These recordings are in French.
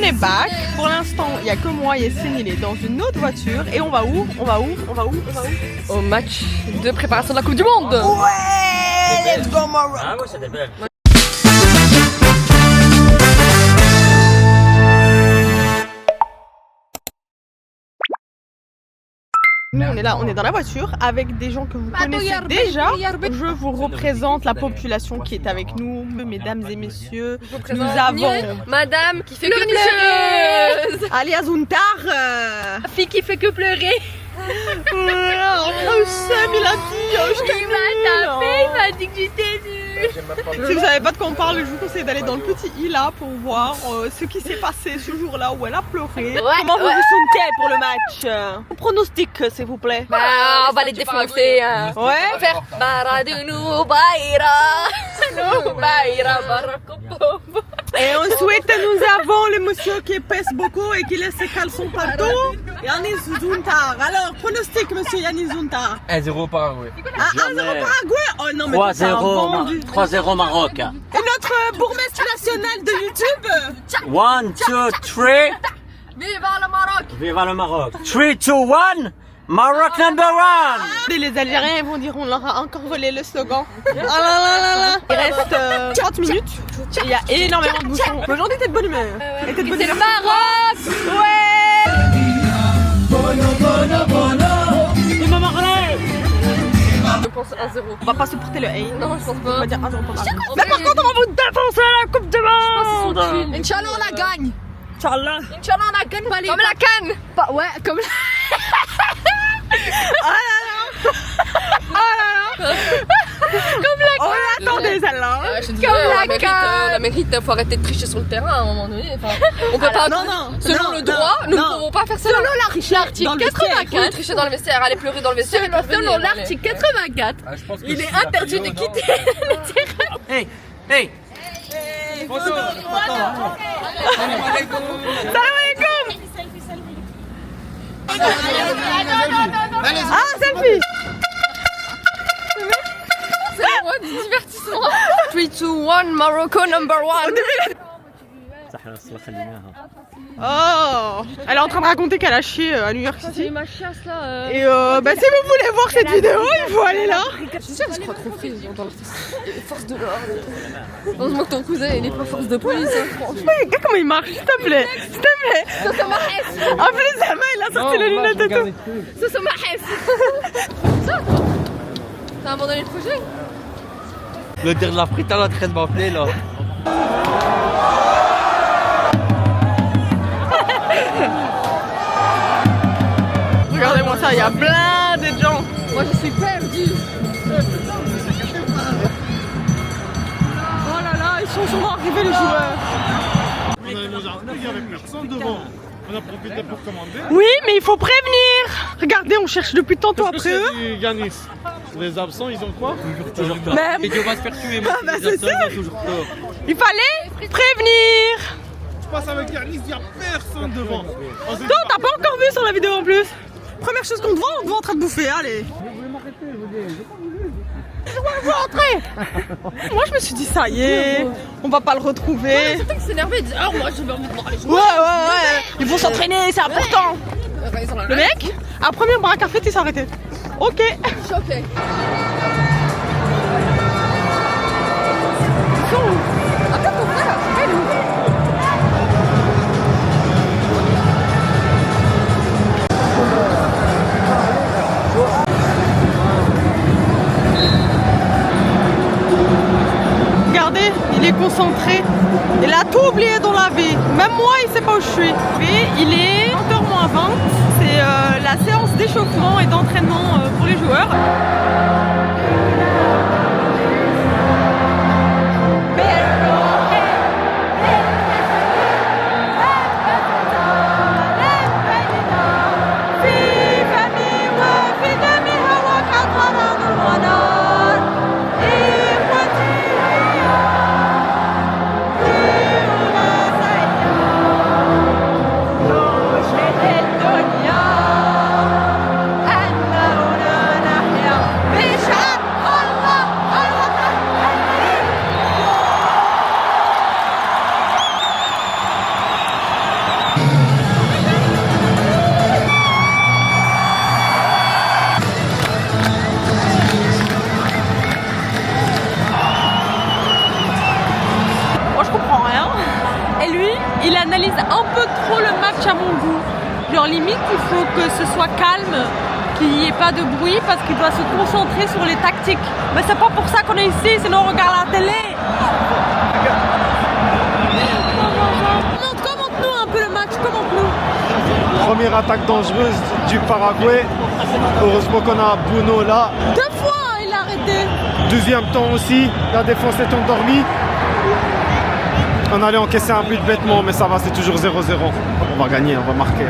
est back. Pour l'instant, il n'y a que moi, Yessine, il est dans une autre voiture. Et on va où? Au match de préparation de la Coupe du Monde. Ouais, let's go Maroc. Ah ouais, c'était belle. Nous on est là, on est dans la voiture avec des gens que vous connaissez déjà. Je vous représente la population qui est avec nous, mesdames et messieurs. Nous avons Madame qui fait que pleurer. Alia Zuntar. La fille qui fait que pleurer. Sam il a dit, je t'ai Il m'a tapé, il m'a dit que j'étais nulle. Si vous savez pas de quoi on parle, je vous conseille d'aller dans le petit île là pour voir ce qui s'est passé ce jour-là où elle a pleuré. Comment vous vous sentez pour le match? Pronostic s'il vous plaît. Bah, on va les défoncer. Ouais. On va faire Baradounou Baïra. Nou Baïra Barakopo. Et ensuite nous avons le monsieur qui pèse beaucoup et qui laisse ses caleçons partout. Yanis Zuntar. Alors pronostic monsieur Yanis Zuntar. 1-0 Paraguay. Ah 1-0 Paraguay. Oh non mais c'est un vendu. 3-0 Maroc. Et notre bourgmestre national de YouTube. 1, 2, 3. Viva le Maroc. Viva le Maroc. 3, 2, 1. Maroc number 1. Et les Algériens vont dire on leur a encore volé le slogan. Ah là là là là. Il reste 30 minutes. Il y a énormément de bouchons. Mais aujourd'hui t'es de bonne humeur. Et t'es de bonne C'est le humeur. Maroc. Ouais. Je pense 1-0. On va pas supporter le hate. Non, je pense On va pas. dire 1-0 pour Maroc. Mais par contre on va vous défoncer à la Coupe du Monde. Inch'Allah on la gagne. Inch'Allah. Inch'Allah on la gagne. Comme la canne. Bah ouais, comme la... Oh là là. Oh là là. Comme la On l'attendait celle-là. la mérite, faut arrêter de tricher sur le terrain à un moment donné. Enfin, on peut pas. Selon le droit, nous ne pouvons pas faire ça. Selon l'article 84, tricher dans le vestiaire, aller pleurer dans le vestiaire. Selon l'article 84, il est interdit de quitter le terrain. Hey, hey. Salam alaikum. Ah selfie. C'est moi du divertissement. 3, 2, 1, Morocco number 1. Oh. Elle est en train de raconter qu'elle a chié à New York City. ma chasse là. Et bah si vous voulez voir cette vidéo, il faut aller là. Je suis sûre que je crois trop frise dans les forces de l'ordre. Heureusement que ton cousin il est pas force de police. Regarde comment il marche, s'il te plaît. S'il te plaît. Ça c'est ma haisse. En plus, sa main, il a sorti les lunettes et tout. Ça c'est ma haisse. Ça t'as abandonné le projet? Le dire de la frite, elle est en train de m'appeler là. Regardez-moi ça, il y a plein de gens. Moi je suis perdue. Oh là là, ils sont souvent arrivés les joueurs. On a mangé un truc avec personne devant. On a profité pour commander. Oui, mais il faut prévenir. Regardez, on cherche depuis tantôt après eux. Yanis, les absents, ils ont quoi? Toujours tort. Mais- Et Dieu va se faire tuer, mais bah, les c'est absents, ils ont toujours tort. Il fallait prévenir. Je passe avec Yanis, il n'y a personne devant. Toi, t'as pas encore vu sur la vidéo en plus. Première chose qu'on te voit, on te voit en train de bouffer, allez. Je veux rentrer. Moi je me suis dit ça y est, on va pas le retrouver. C'est qui s'énervait et dit alors moi j'ai envie de voir les joueurs. Ouais. Ils vont s'entraîner, c'est important. Le mec, à premier braque à fête, il s'est arrêté. Ok. Choqué. Regardez, il est concentré. Il a tout oublié dans la vie. Même moi, il sait pas où je suis. Et il est 20h moins 20. C'est la séance d'échauffement et d'entraînement pour les joueurs. il analyse un peu trop le match à mon goût. Genre limite, il faut que ce soit calme, qu'il n'y ait pas de bruit parce qu'il doit se concentrer sur les tactiques. Mais c'est pas pour ça qu'on est ici, sinon on regarde la télé. Commente-nous un peu le match, commente-nous. Première attaque dangereuse du Paraguay. Heureusement qu'on a Bruno là. 2 fois il a arrêté. Deuxième temps aussi, la défense est endormie. On allait encaisser un but bêtement, mais ça va, c'est toujours 0-0. On va gagner, on va marquer.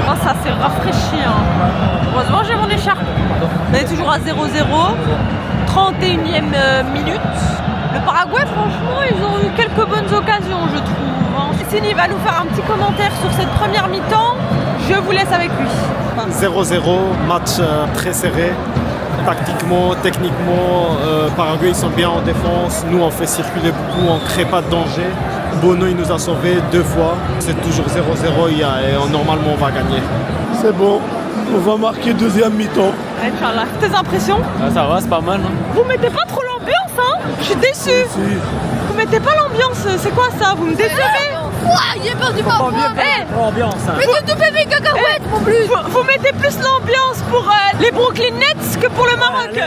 Oh, ça c'est rafraîchissant. Heureusement j'ai mon écharpe. On est toujours à 0-0. 31e minute. Le Paraguay, franchement, ils ont eu quelques bonnes occasions, je trouve. Cécile va nous faire un petit commentaire sur cette première mi-temps. Je vous laisse avec lui. 0-0, match très serré. Tactiquement, techniquement, Paraguay ils sont bien en défense. Nous on fait circuler beaucoup, on ne crée pas de danger. Bono il nous a sauvés 2 fois. C'est toujours 0-0 et normalement on va gagner. C'est bon, on va marquer deuxième mi-temps. Inch'Allah. Tes impressions? Ça va, c'est pas mal. Hein. Vous mettez pas trop l'ambiance, hein? Je suis déçue. Si. Vous mettez pas l'ambiance, c'est quoi ça? Vous me décevez? Il est perdu par moi. Ambiance. Hein. Mais tu te fais des cacahuètes, mon plus. Vous mettez plus l'ambiance pour les Brooklyn Nets que pour le Maroc.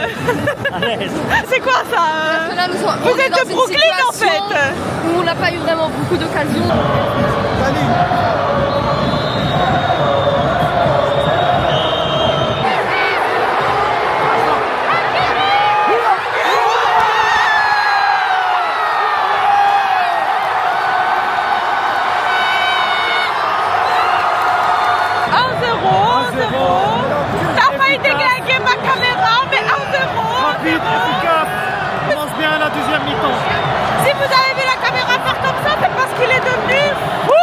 C'est quoi ça? Là, Vous êtes de Brooklyn en fait. Où on n'a pas eu vraiment beaucoup d'occasions. T'as failli déglinguer ma caméra, mais 1-0. Rapide, efficace. On commence bien la deuxième mi-temps. Si vous avez vu la caméra faire comme ça, c'est parce qu'il est devenu fou.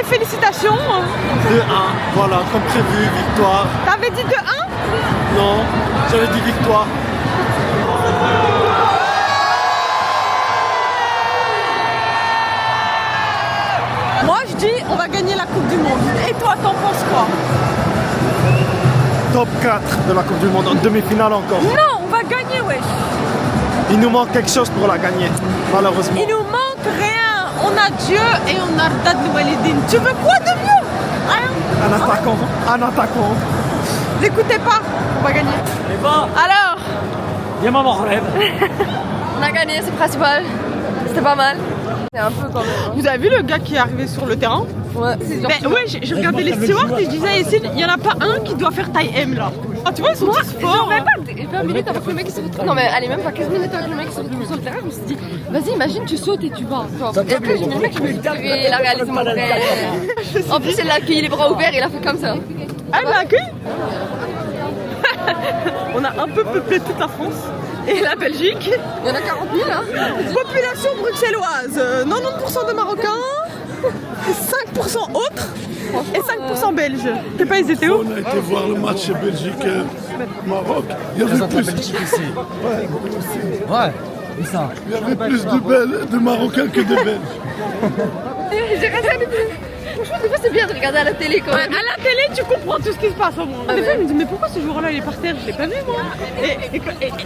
Félicitations. 2-1, voilà, comme prévu, victoire. T'avais dit 2-1? Non, j'avais dit victoire. Moi je dis on va gagner la Coupe du Monde. Et toi t'en penses quoi? Top 4 de la Coupe du Monde, en demi-finale encore. Non, on va gagner wesh. Il nous manque quelque chose pour la gagner, malheureusement. Il nous manque rien. On a Dieu et on a Ardad Walidine. Tu veux quoi de mieux? Rien. Un attaquant. L'écoutez pas, on va gagner. Et bon, Alors, viens maman rêve. On a gagné, c'est le principal. C'était pas mal. C'est un peu quand même. vous avez vu le gars qui est arrivé sur le terrain? Ouais, c'est genre. Ben ouais, je regardais les stewards et je disais Yacine, il y en a pas un qui doit faire taille M là. Ah tu vois, ils sont tous forts. Même pas 20 minutes avant que le mec il se retrouve. Non mais allez, même pas 15 minutes avant que le mec se retrouve sur le terrain, je me suis dit, vas-y, imagine, tu sautes et tu vas. Et après, j'ai dit, le mec, je me dis, il a réalisé mon rêve. En plus, il a accueilli les bras ouverts, il a fait comme ça. Ah, il m'a accueilli. On a un peu peuplé toute la France et la Belgique. Il y en a 40 000 hein. Population bruxelloise, 90% de Marocains, 5% autres et 5% Belges. Je sais pas, ils étaient où? On a été voir le match Belgique-Maroc. Il y avait plus ça. Il y avait plus de Marocains que de Belges. J'ai regardé. Franchement, des fois, c'est bien de regarder à la télé quand même. À la télé, tu comprends tout ce qui se passe au monde. Des fois, je me dis, mais pourquoi ce joueur-là il est par terre? Je l'ai pas vu moi.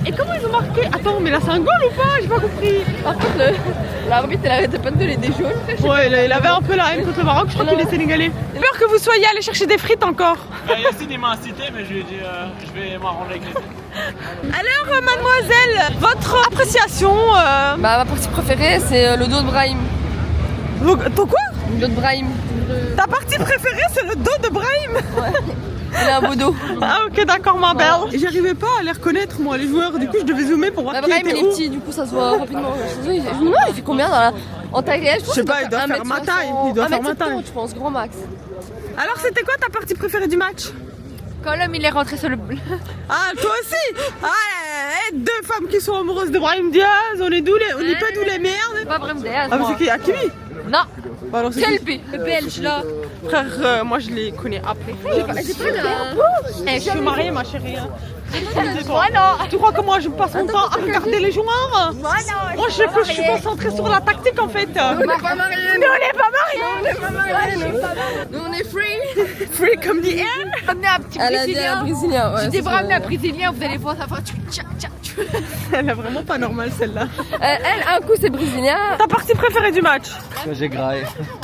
Et comment ils ont marqué? Attends, mais là c'est un goal ou pas? J'ai pas compris. Par contre, l'arbitre, il arrêtait pas de donner des jaunes. Ouais, il avait un peu la haine contre le Maroc, je crois qu'il est sénégalais. J'ai peur que vous soyez allés chercher des frites encore. Yacine il m'a incité, mais je lui ai dit je vais m'arranger avec les frites. Alors, mademoiselle, votre appréciation Bah, ma partie préférée, c'est le dos de Brahim. Ton quoi? Le dos de Brahim. Ta partie préférée, c'est le dos de Brahim? Il a un beau dos. Ah ok d'accord ma belle. Et j'arrivais pas à les reconnaître moi les joueurs, du coup je devais zoomer pour voir qui Brahim, était il est où. petit, du coup ça se voit rapidement. Non, il fait combien dans la... En taille réelle? Je sais pas, il doit faire ma taille. Il doit faire ma taille. Je pense, grand max. Alors c'était quoi ta partie préférée du match? Quand l'homme il est rentré sur le... Ah toi aussi. Ah deux femmes qui sont amoureuses de Brahim Diaz, on est pas d'où les merdes. Pas Brahim Diaz. Ah mais c'est qui? Hakimi? Non. Bah alors c'est C'est qui? le belge là. Frère, moi je les connais après. J'ai pas le... Je suis mariée ma chérie. Hein. Voilà. Tu crois que moi je passe mon temps à regarder les joueurs? Moi je suis concentrée sur la tactique en fait. On n'est pas mariés. Nous on n'est pas mariés. Nous on est free. Free comme the air. Ramenez un petit brésilien. Brésilien. Je dis ramenez un brésilien, vous allez voir ça va. Elle est vraiment pas normale celle-là. Elle, un coup c'est brésilien. Ta partie préférée du match? Quand j'ai graillé.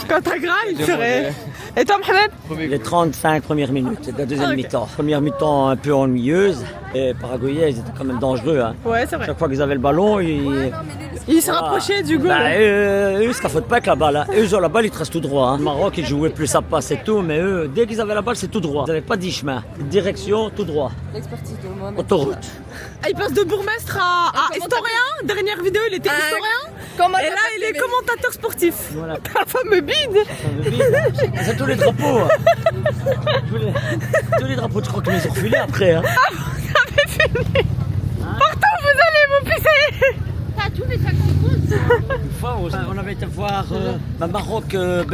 Quand t'as graille, c'est vrai. Et toi Mohamed? Les 35 premières minutes, c'est la deuxième mi-temps. Première mi-temps un peu ennuyeuse. Et Paraguayais, ils étaient quand même dangereux. Hein. Ouais, c'est vrai. Chaque fois qu'ils avaient le ballon, Il se rapprochait du goal. Bah, eux, ils se cafoutent pas avec la balle. Hein. Eux, ils ont la balle, ils tracent tout droit. Hein. Le Maroc, ils jouaient plus à passe et tout, mais eux, dès qu'ils avaient la balle, c'est tout droit. Ils n'avaient pas 10 chemins. Direction, tout droit. L'expertise de moi. Autoroute. Ah, il passe de bourgmestre à historien. Dernière vidéo, il était historien. Et là, il est commentateur sportif. Voilà. Ta fameux bide. C'est tous les drapeaux. Hein. Tous les drapeaux, tu crois qu'ils les ont refilés après. Hein. Pourtant, vous allez vous pisser. T'as tous les 5 secondes. Une fois, on avait été voir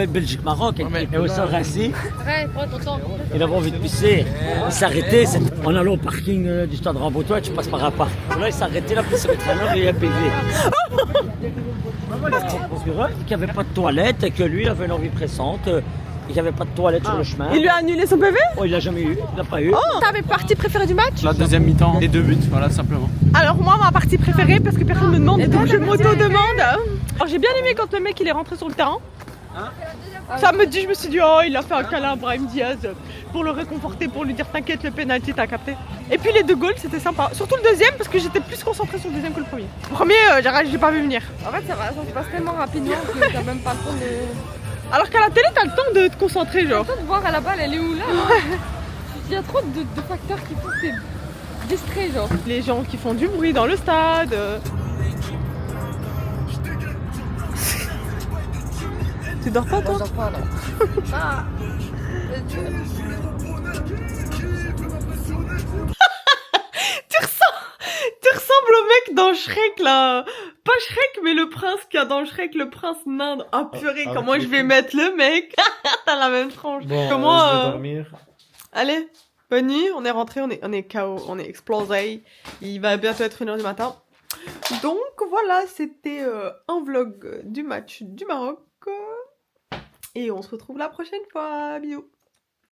Belgique-Maroc et au sort ainsi. Ouais, prends ton temps. Il avait envie de pisser. Il s'est arrêté. En allant au parking du stade Rambotois, tu passes par un parc. Là, il s'est arrêté, là, puis il s'est et il a PV. Parce qu'il n'y avait pas de toilette et que lui, il avait une envie pressante. Il n'y avait pas de toilette sur le chemin. Il lui a annulé son PV? Oh, il l'a jamais eu. Il l'a pas eu. Oh, t'avais partie préférée du match? La deuxième mi-temps, les 2 buts, voilà, simplement. Alors moi, ma partie préférée, parce que personne me demande, donc je m'auto-demande. Alors j'ai bien aimé quand le mec il est rentré sur le terrain. Ça me dit, je me suis dit, oh, il a fait un câlin à Brahim Diaz pour le réconforter, pour lui dire t'inquiète, le penalty t'as capté. Et puis les deux goals, c'était sympa. Surtout le deuxième, parce que j'étais plus concentrée sur le deuxième que le premier. Le premier, j'ai pas vu venir. En fait, ça se passe tellement rapidement que t'as même pas le temps de... Alors qu'à la télé, t'as le temps de te concentrer, genre. T'as le temps de voir à la balle, elle est où là? Il y a trop de facteurs qui font que t'es distrait, genre. Les gens qui font du bruit dans le stade. Tu dors pas, toi? Je dors pas, non. Ah. Tu ressembles au mec dans Shrek là. Pas Shrek mais le prince qu'il y a dans Shrek, le prince nain. Ah purée, comment je vais mettre le mec? T'as la même frange. Bon, Comment je vais dormir. Allez, bonne nuit, on est rentré, on est KO, on est explosé. Il va bientôt être 1h du matin. Donc voilà, c'était un vlog du match du Maroc. Et on se retrouve la prochaine fois. Bisous.